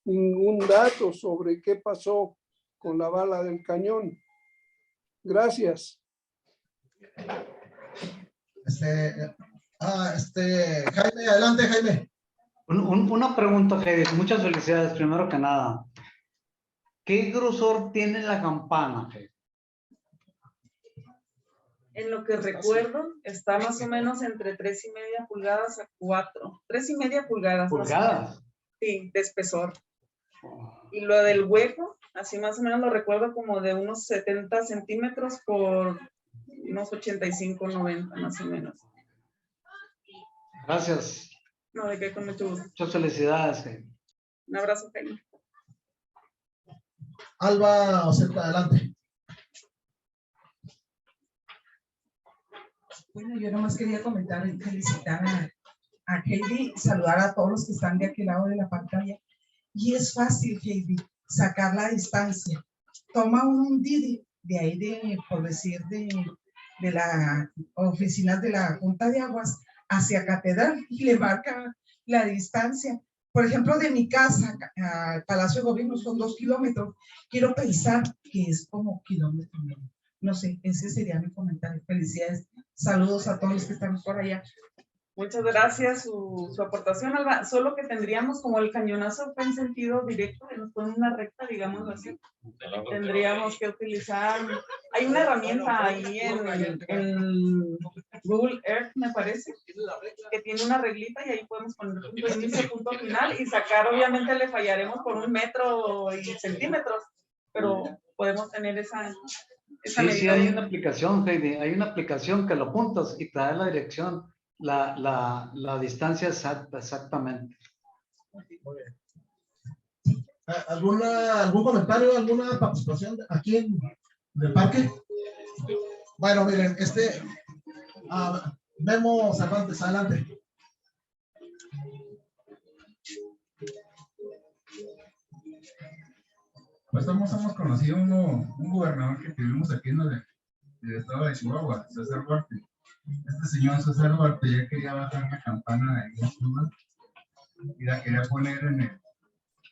[SPEAKER 3] ningún dato sobre qué pasó con la bala del cañón. Gracias.
[SPEAKER 1] Jaime, adelante, Jaime.
[SPEAKER 6] Una pregunta, Heidi. Muchas felicidades, primero que nada. ¿Qué grosor tiene la campana, Heidi?
[SPEAKER 4] En lo que recuerdo, está más o menos entre 3.5 pulgadas a 4. 3.5 pulgadas.
[SPEAKER 6] ¿Pulgadas?
[SPEAKER 4] Sí, de espesor. Y lo del hueco, así más o menos lo recuerdo como de unos 70 centímetros por unos 85, 90 más o menos.
[SPEAKER 6] Gracias.
[SPEAKER 4] No, de qué, con mucho gusto.
[SPEAKER 6] Muchas felicidades, Heidi.
[SPEAKER 4] Un abrazo, Jaime.
[SPEAKER 1] Alba Oceta, adelante.
[SPEAKER 10] Bueno, yo nomás quería comentar y felicitar a Heidi, saludar a todos los que están de aquel lado de la pantalla. Y es fácil, Heidi, sacar la distancia. Toma un Didi de ahí, por decir, de la oficina de la Junta de Aguas hacia Catedral y le marca la distancia. Por ejemplo, de mi casa al Palacio de Gobierno son 2 kilómetros. Quiero pensar que es como kilómetro y medio. No sé, ese sería mi comentario. Felicidades. Saludos a todos los que están por allá.
[SPEAKER 4] Muchas gracias su aportación, Alba. Solo que tendríamos como el cañonazo fue en sentido directo, que nos pone una recta, digámoslo así. Tendríamos que utilizar, hay una herramienta ahí en Google Earth, me parece, que tiene una reglita y ahí podemos poner punto de inicio, punto final y sacar, obviamente le fallaremos por 1 metro y centímetros, pero podemos tener esa medida.
[SPEAKER 6] Sí, hay una aplicación, Heidi, hay una aplicación que lo apuntas y te da la dirección. La distancia exacta, exactamente.
[SPEAKER 1] Muy bien. ¿Algún comentario, alguna participación aquí en el parque? Bueno, miren, Memo Cervantes, adelante.
[SPEAKER 5] Pues todos hemos conocido un gobernador que tuvimos aquí en el estado de Chihuahua, César Duarte. Este señor César Duarte ya quería bajar la campana de Chihuahua y la quería poner en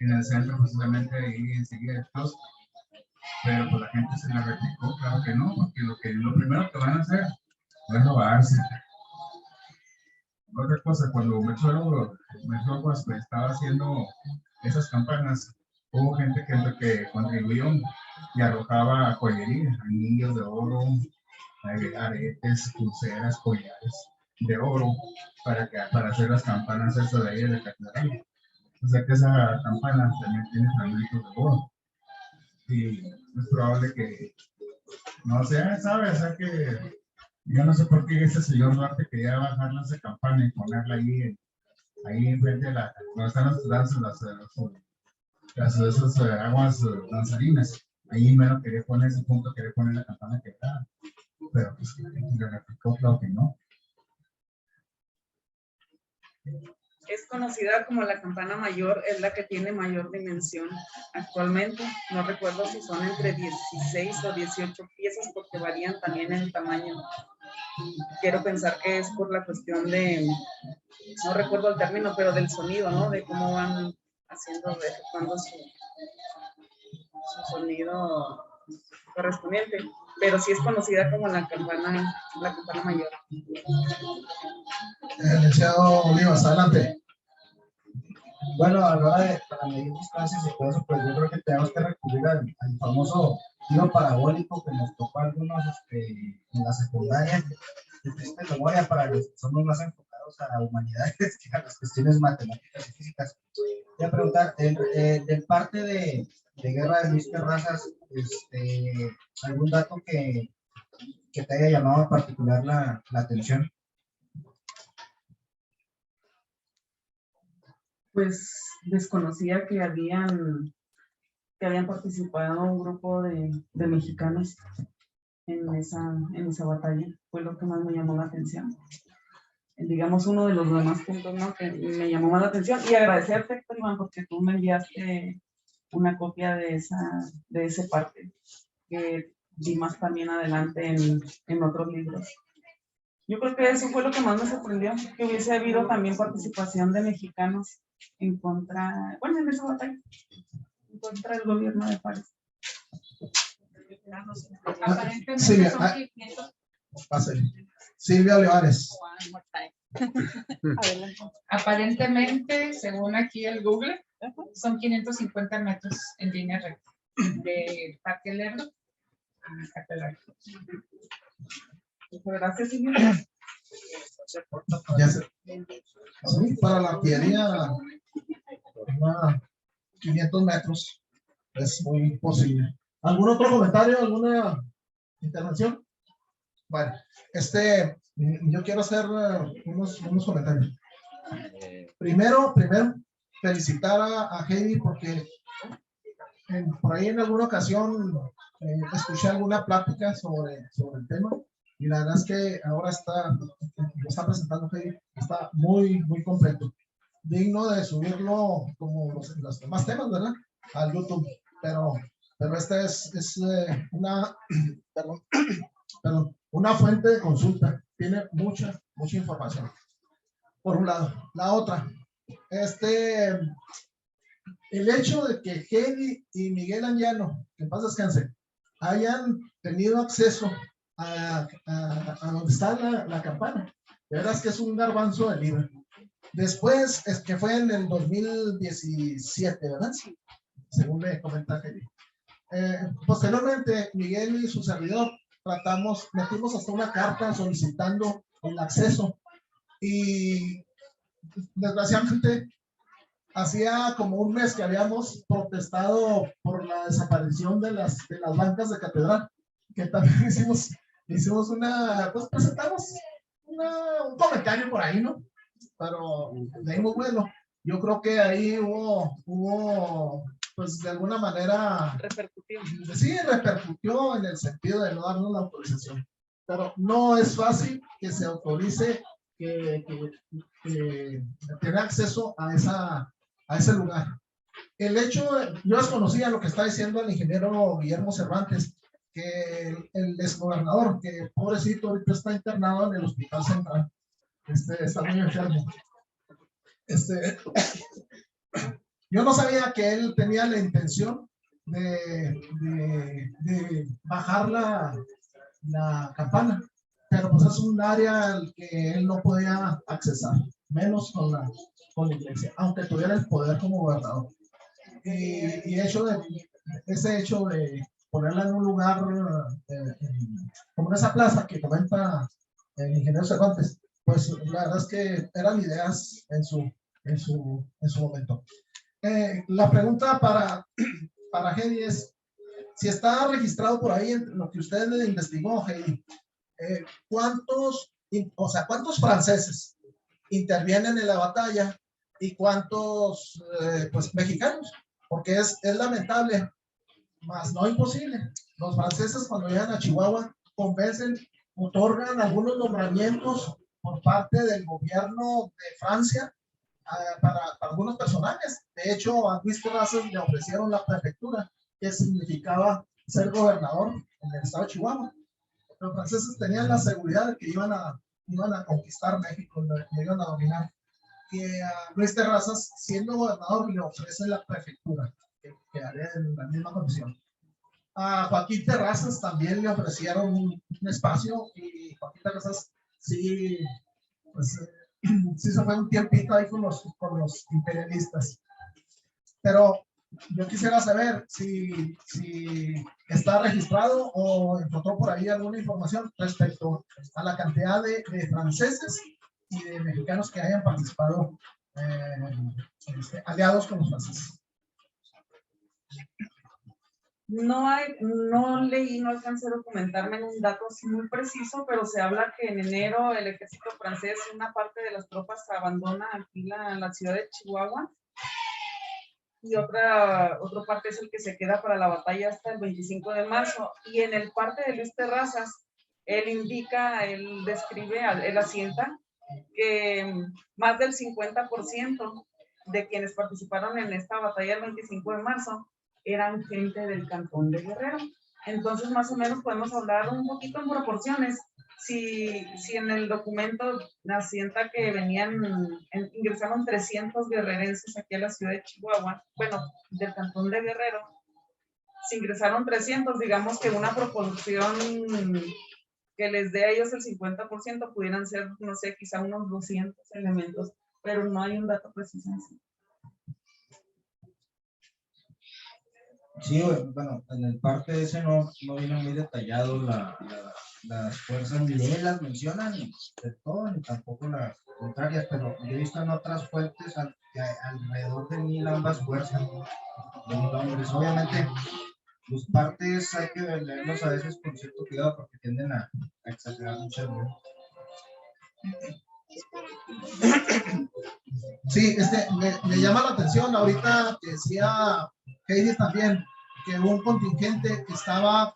[SPEAKER 5] el centro, precisamente ahí enseguida de Tosco. Pero pues la gente se la replicó, claro que no, porque lo primero que van a hacer es robarse. Otra cosa, cuando Metro Aguas estaba haciendo esas campanas, hubo gente que contribuyó y arrojaba joyería, anillos de oro, aretes, pulseras, collares de oro para hacer las campanas esas de ahí de la catedral. O sea que esa campana también tiene fragmentos de oro. Y es probable que no sea, ¿sabe? O sea que yo no sé por qué ese señor Duarte quería bajarla esa campana y ponerla ahí enfrente de donde están esas aguas danzarinas. Ahí menos quería poner ese punto, quería poner la campana que está. Pero pues le replicó, claro que no.
[SPEAKER 4] Es conocida como la campana mayor, es la que tiene mayor dimensión actualmente. No recuerdo si son entre 16 o 18 piezas porque varían también en tamaño. Quiero pensar que es por la cuestión no recuerdo el término, pero del sonido, ¿no? De cómo van efectuando su sonido correspondiente. Pero sí es conocida como la campana mayor.
[SPEAKER 1] Licenciado Olivas, adelante.
[SPEAKER 11] Bueno, a la hora de para medir distancias y todo eso, pues yo creo que tenemos que recurrir al famoso tiro parabólico que nos tocó a algunos en la secundaria. De triste memoria para los que somos más enfocados a la humanidad que a las cuestiones matemáticas y físicas. Voy a preguntar, de parte de Guerra de Luis Terrazas, ¿algún dato que te haya llamado en particular la atención?
[SPEAKER 4] Pues desconocía que habían participado un grupo de mexicanos en esa batalla. Fue lo que más me llamó la atención. Digamos, uno de los demás puntos, ¿no?, que me llamó más la atención. Y agradecerte, Héctor Iván, porque tú me enviaste una copia de ese parte que vi más también adelante en otros libros. Yo creo que eso fue lo que más me sorprendió, que hubiese habido también participación de mexicanos en esa batalla, en contra del gobierno de Juárez.
[SPEAKER 9] Aparentemente
[SPEAKER 1] Silvia,
[SPEAKER 9] son 500.
[SPEAKER 1] Silvia Olivares.
[SPEAKER 9] Aparentemente, según aquí el Google, son 550 metros en línea recta de Parque Lerdo a Catedral.
[SPEAKER 4] Muchas gracias, Silvia.
[SPEAKER 1] Ya sé. Sí, para la artillería, 500 metros es muy posible. ¿Algún otro comentario? ¿Alguna intervención? Bueno, yo quiero hacer unos comentarios. Primero, felicitar a Heidi porque por ahí en alguna ocasión escuché alguna plática sobre el tema y la verdad es que ahora lo está presentando Heidi, está muy, muy completo. Digno de subirlo como los demás temas, ¿verdad? Al YouTube, pero esta es una fuente de consulta, tiene mucha información. Por un lado. La otra, el hecho de que Heidi y Miguel Anguiano, que en paz descanse, hayan tenido acceso a donde está la campana, de verdad es que es un garbanzo de libro. Después, es que fue en el 2017, ¿verdad? Según me comenta Heidi. Posteriormente, Miguel y su servidor metimos hasta una carta solicitando el acceso y desgraciadamente hacía como un mes que habíamos protestado por la desaparición de las bancas de Catedral, que también hicimos presentamos un comentario por ahí, ¿no? Pero leímos, bueno, yo creo que ahí hubo pues de alguna manera repercutió en el sentido de no darnos la autorización, pero no es fácil que se autorice que tener acceso a ese lugar. El hecho, yo desconocía lo que está diciendo el ingeniero Guillermo Cervantes, que el exgobernador, que pobrecito ahorita está internado en el Hospital Central, está muy enfermo. Yo no sabía que él tenía la intención de bajar la campana, pero pues es un área al que él no podía accesar, menos con la iglesia, aunque tuviera el poder como gobernador. Y ese hecho de ponerla en un lugar como esa plaza que comenta el ingeniero Cervantes, pues la verdad es que eran ideas en su momento. La pregunta para Heidi es, si está registrado por ahí en lo que usted investigó, Heidi, ¿cuántos franceses intervienen en la batalla y cuántos pues mexicanos? Porque es lamentable, más no imposible. Los franceses cuando llegan a Chihuahua convencen, otorgan algunos nombramientos por parte del gobierno de Francia para algunos personajes. De hecho, a Luis Terrazas le ofrecieron la prefectura, que significaba ser gobernador en el estado de Chihuahua. Los franceses tenían la seguridad de que iban a conquistar México, lo iban a dominar. Que a Luis Terrazas, siendo gobernador, le ofrecen la prefectura, que quedaría en la misma condición. A Joaquín Terrazas también le ofrecieron un espacio y Joaquín Terrazas sí se fue un tiempito ahí con los imperialistas. Pero yo quisiera saber si está registrado o encontró por ahí alguna información respecto a la cantidad de franceses y de mexicanos que hayan participado aliados con los franceses.
[SPEAKER 4] No leí, no alcancé a documentarme en un dato así muy preciso, pero se habla que en enero el ejército francés, una parte de las tropas abandona aquí la ciudad de Chihuahua y otra parte es el que se queda para la batalla hasta el 25 de marzo. Y en el parte de Luis Terrazas, él describe, él asienta que más del 50% de quienes participaron en esta batalla el 25 de marzo eran gente del Cantón de Guerrero. Entonces, más o menos podemos hablar un poquito en proporciones. Si en el documento asienta que ingresaron 300 guerrerenses aquí a la ciudad de Chihuahua, bueno, del Cantón de Guerrero, si ingresaron 300, digamos que una proporción que les dé a ellos el 50%, pudieran ser, no sé, quizá unos 200 elementos, pero no hay un dato preciso en sí.
[SPEAKER 11] Sí, bueno, en el parte ese no viene muy detallado las fuerzas, ni él las mencionan de todo, ni tampoco las contrarias, pero yo he visto en otras fuentes que alrededor de 1000 ambas fuerzas de hombres. Obviamente, los partes hay que leerlos a veces con cierto cuidado porque tienden a exagerar mucho, ¿no?
[SPEAKER 1] Sí, me llama la atención ahorita que decía Heidi también que hubo un contingente que estaba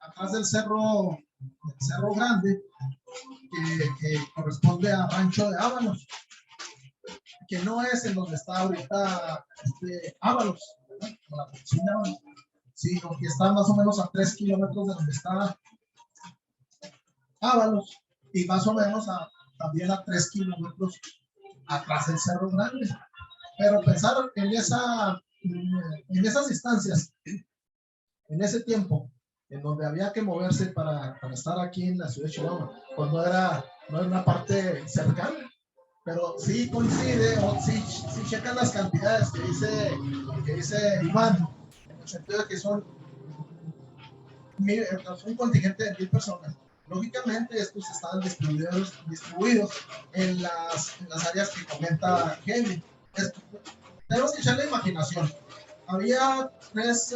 [SPEAKER 1] atrás del cerro Grande, que corresponde a Rancho de Ábalos, que no es en donde está ahorita Ábalos, ¿verdad? La oficina, sino que está más o menos a 3 kilómetros de donde está Ábalos y más o menos también a 3 kilómetros atrás del Cerro Grande. Pero pensar en esas distancias, en ese tiempo, en donde había que moverse para estar aquí en la ciudad de Chihuahua, pues no era una parte cercana, pero sí coincide, o sí checan las cantidades que dice Iván, en el sentido de que son un contingente de 1000 personas. Lógicamente, estos estaban distribuidos en las áreas que comenta Henry. Tenemos que echarle imaginación. Había tres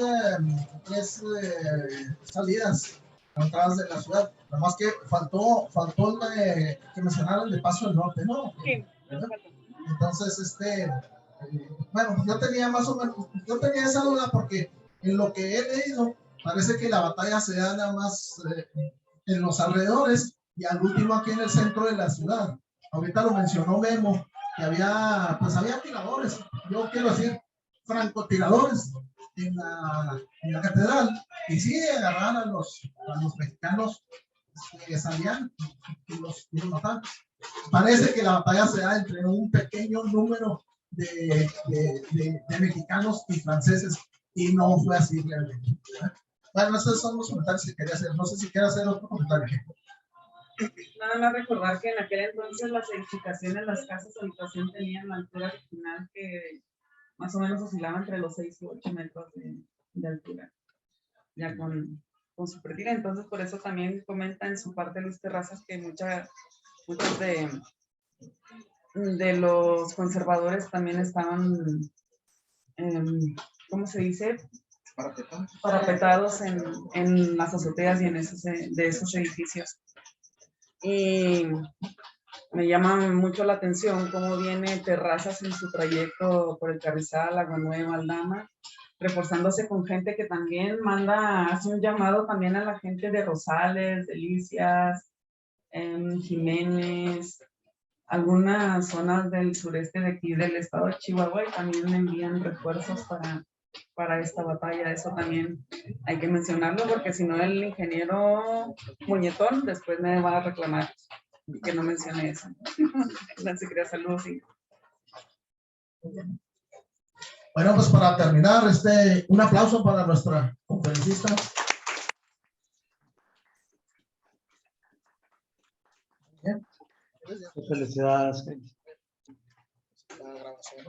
[SPEAKER 1] salidas entradas de la ciudad. Nada más que faltó que mencionaran el de Paso del Norte, ¿no?
[SPEAKER 4] Sí.
[SPEAKER 1] Entonces, bueno, yo tenía esa duda porque en lo que he leído, parece que la batalla se da nada más en los alrededores y al último aquí en el centro de la ciudad. Ahorita lo mencionó Memo, que había tiradores, yo quiero decir francotiradores en la catedral, y sí agarraban a los mexicanos que salían y los mataban. Parece que la batalla se da entre un pequeño número de mexicanos y franceses, y no fue así realmente. Bueno, esos son los comentarios que quería hacer. No sé si quiere hacer otro comentario.
[SPEAKER 4] Nada más recordar que en aquel entonces las edificaciones, las casas de habitación tenían la altura original que más o menos oscilaba entre los 6 y 8 metros de altura, ya con su perdida. Entonces, por eso también comenta en su parte Luis Terrazas que muchos de los conservadores también estaban, ¿cómo se dice? Parapetados en las azoteas y de esos edificios. Y me llama mucho la atención cómo viene Terrazas en su trayecto por el Carrizal, Agua Nueva, Aldama, reforzándose con gente que también hace un llamado también a la gente de Rosales, Delicias, Jiménez, algunas zonas del sureste de aquí del estado de Chihuahua, y también envían refuerzos para esta batalla. Eso también hay que mencionarlo, porque si no el ingeniero Muñetón después me va a reclamar que no mencione eso. Nancy, quería saludos.
[SPEAKER 1] Bueno, pues para terminar, un aplauso para nuestra conferencista. Bien.
[SPEAKER 6] Felicidades.
[SPEAKER 1] La grabación,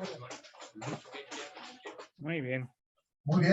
[SPEAKER 1] ¿no?
[SPEAKER 8] Muy bien.
[SPEAKER 1] Muy bien.